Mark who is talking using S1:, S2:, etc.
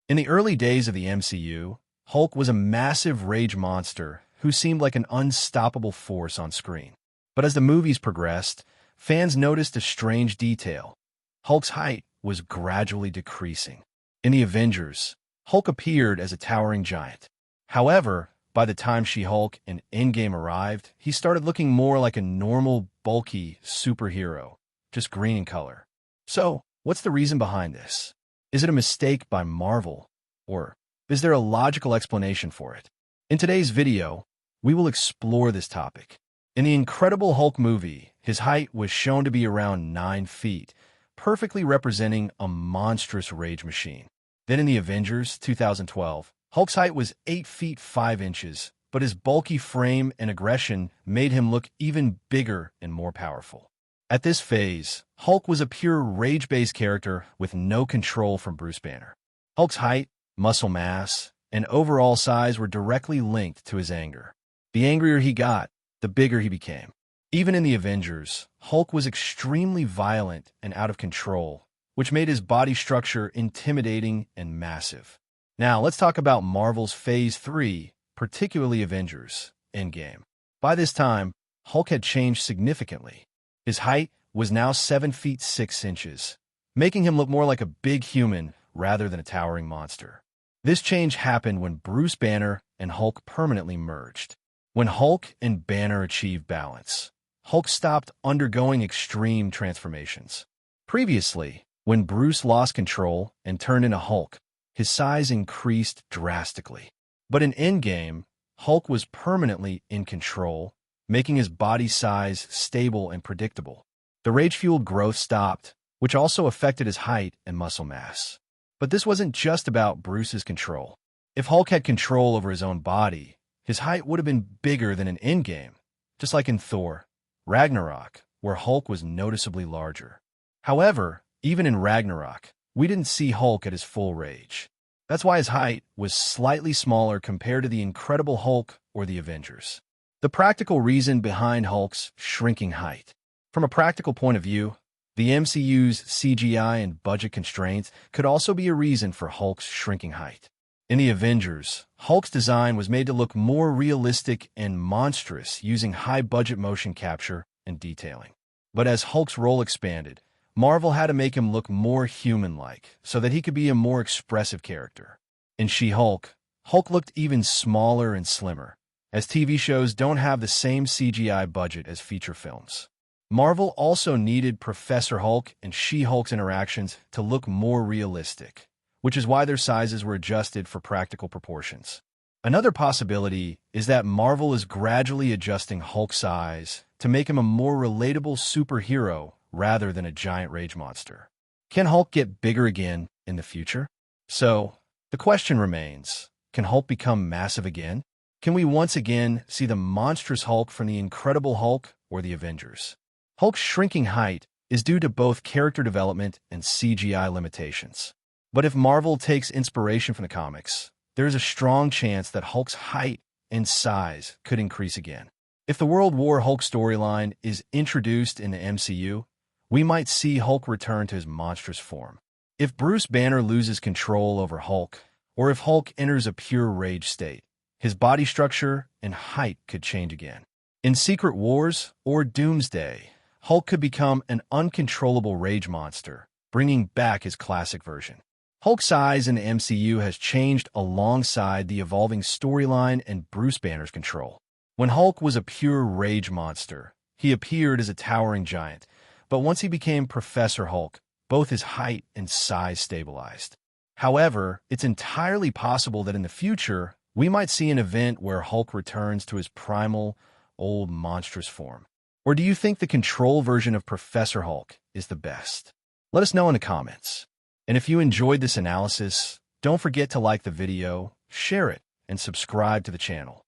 S1: In the early days of the MCU, Hulk was a massive rage monster who seemed like an unstoppable force on screen. But as the movies progressed, fans noticed a strange detail. Hulk's height was gradually decreasing. In the Avengers, Hulk appeared as a towering giant. However, by the time She-Hulk and Endgame arrived, he started looking more like a normal, bulky superhero, just green in color. So, what's the reason behind this? Is it a mistake by Marvel, or is there a logical explanation for it? In today's video, we will explore this topic. In the Incredible Hulk movie, his height was shown to be around 9 feet, perfectly representing a monstrous rage machine. Then in the Avengers 2012, Hulk's height was 8 feet 5 inches, but his bulky frame and aggression made him look even bigger and more powerful. At this phase, Hulk was a pure rage-based character with no control from Bruce Banner. Hulk's height, muscle mass, and overall size were directly linked to his anger. The angrier he got, the bigger he became. Even in the Avengers, Hulk was extremely violent and out of control, which made his body structure intimidating and massive. Now, let's talk about Marvel's Phase 3, particularly Avengers Endgame. By this time, Hulk had changed significantly. His height was now 7 feet 6 inches, making him look more like a big human rather than a towering monster. This change happened when Bruce Banner and Hulk permanently merged. When Hulk and Banner achieved balance, Hulk stopped undergoing extreme transformations. Previously, when Bruce lost control and turned into Hulk, his size increased drastically. But in Endgame, Hulk was permanently in control, making his body size stable and predictable. The rage-fueled growth stopped, which also affected his height and muscle mass. But this wasn't just about Bruce's control. If Hulk had control over his own body, his height would have been bigger than in Endgame, just like in Thor, Ragnarok, where Hulk was noticeably larger. However, even in Ragnarok, we didn't see Hulk at his full rage. That's why his height was slightly smaller compared to the Incredible Hulk or the Avengers. The practical reason behind Hulk's shrinking height. From a practical point of view, the MCU's CGI and budget constraints could also be a reason for Hulk's shrinking height. In the Avengers, Hulk's design was made to look more realistic and monstrous using high-budget motion capture and detailing. But as Hulk's role expanded, Marvel had to make him look more human-like so that he could be a more expressive character. In She-Hulk, Hulk looked even smaller and slimmer, as TV shows don't have the same CGI budget as feature films. Marvel also needed Professor Hulk and She-Hulk's interactions to look more realistic, which is why their sizes were adjusted for practical proportions. Another possibility is that Marvel is gradually adjusting Hulk's size to make him a more relatable superhero rather than a giant rage monster. Can Hulk get bigger again in the future? So, the question remains, can Hulk become massive again? Can we once again see the monstrous Hulk from the Incredible Hulk or the Avengers? Hulk's shrinking height is due to both character development and CGI limitations. But if Marvel takes inspiration from the comics, there is a strong chance that Hulk's height and size could increase again. If the World War Hulk storyline is introduced in the MCU, we might see Hulk return to his monstrous form. If Bruce Banner loses control over Hulk, or if Hulk enters a pure rage state, his body structure and height could change again. In Secret Wars or Doomsday, Hulk could become an uncontrollable rage monster, bringing back his classic version. Hulk's size in the MCU has changed alongside the evolving storyline and Bruce Banner's control. When Hulk was a pure rage monster, he appeared as a towering giant, but once he became Professor Hulk, both his height and size stabilized. However, it's entirely possible that in the future, we might see an event where Hulk returns to his primal, old monstrous form. Or do you think the control version of Professor Hulk is the best? Let us know in the comments. And if you enjoyed this analysis, don't forget to like the video, share it, and subscribe to the channel.